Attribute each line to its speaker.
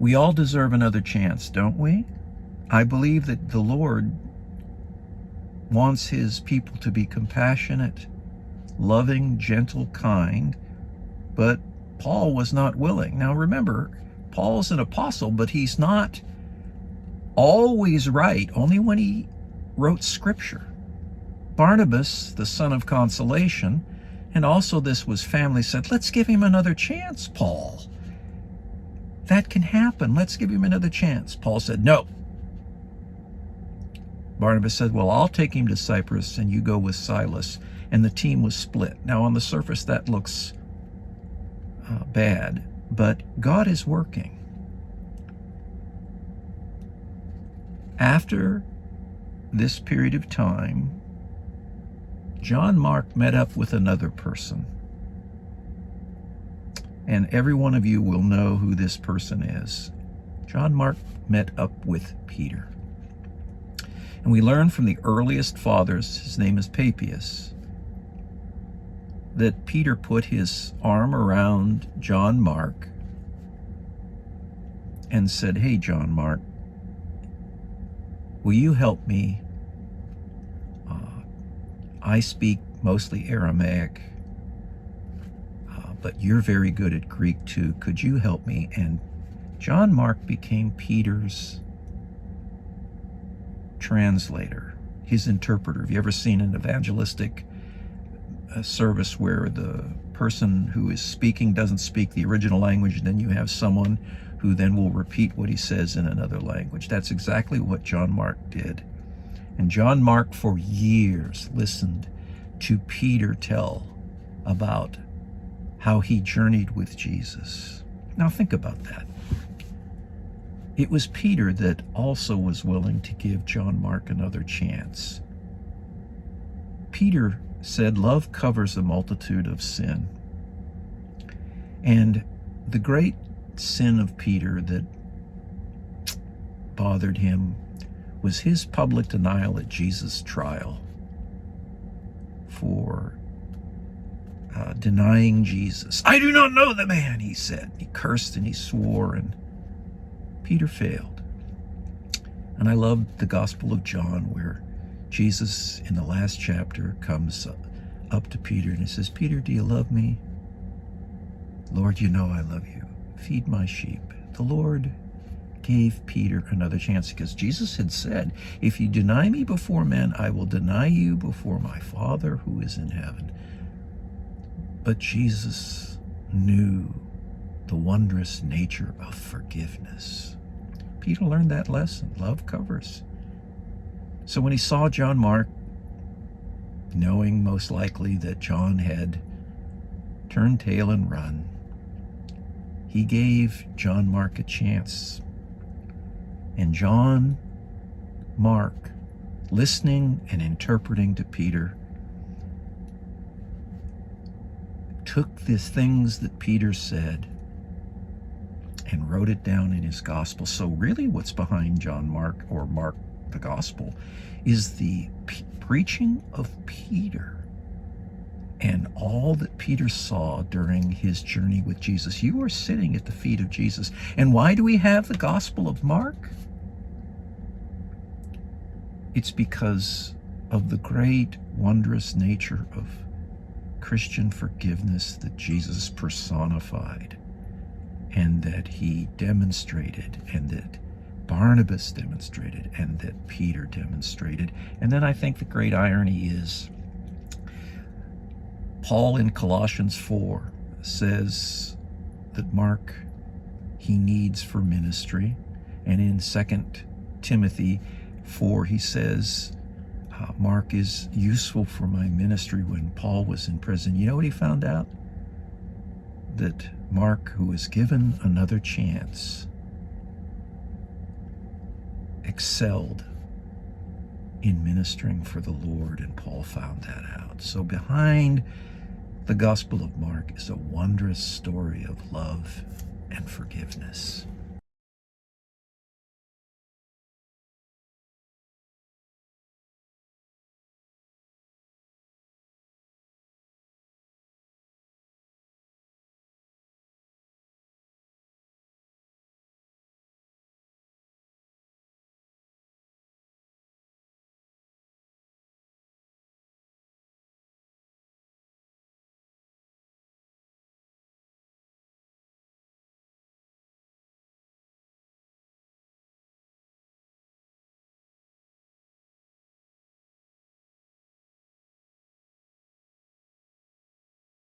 Speaker 1: We all deserve another chance, don't we? I believe that the Lord wants his people to be compassionate, loving, gentle, kind, but Paul was not willing. Now remember, Paul's an apostle, but he's not always right, only when he wrote scripture. Barnabas, the son of consolation, and also this was family, said, let's give him another chance, Paul. That can happen. Let's give him another chance. Paul said, no. Barnabas said, well, I'll take him to Cyprus and you go with Silas. And the team was split. Now, on the surface, that looks bad, but God is working. After this period of time, John Mark met up with another person. And every one of you will know who this person is. John Mark met up with Peter. And we learn from the earliest fathers, his name is Papias, that Peter put his arm around John Mark and said, hey, John Mark, will you help me? I speak mostly Aramaic, but you're very good at Greek too. Could you help me? And John Mark became Peter's translator, his interpreter. Have you ever seen an evangelistic service where the person who is speaking doesn't speak the original language, and then you have someone who then will repeat what he says in another language? That's exactly what John Mark did. And John Mark for years listened to Peter tell about how he journeyed with Jesus. Now think about that. It was Peter that also was willing to give John Mark another chance. Peter said, love covers a multitude of sin. And the great sin of Peter that bothered him was his public denial at Jesus' trial for denying Jesus. I do not know the man, he said. He cursed and he swore, and Peter failed. And I love the Gospel of John, where Jesus in the last chapter comes up to Peter and he says, Peter, do you love me? Lord, you know I love you. Feed my sheep. The Lord gave Peter another chance because Jesus had said, if you deny me before men, I will deny you before my Father who is in heaven. But Jesus knew the wondrous nature of forgiveness. Peter learned that lesson. Love covers. So when he saw John Mark, knowing most likely that John had turned tail and run, he gave John Mark a chance. And John Mark, listening and interpreting to Peter, took the things that Peter said and wrote it down in his gospel. So really what's behind John Mark, or Mark the gospel, is the preaching of Peter and all that Peter saw during his journey with Jesus. You are sitting at the feet of Jesus. And why do we have the Gospel of Mark? It's because of the great, wondrous nature of Christian forgiveness that Jesus personified, and that he demonstrated, and that Barnabas demonstrated, and that Peter demonstrated. And then I think the great irony is Paul in Colossians 4 says that Mark he needs for ministry. And in 2 Timothy 4 he says, Mark is useful for my ministry when Paul was in prison. You know what he found out? That Mark, who was given another chance, excelled in ministering for the Lord, and Paul found that out. So behind the Gospel of Mark is a wondrous story of love and forgiveness.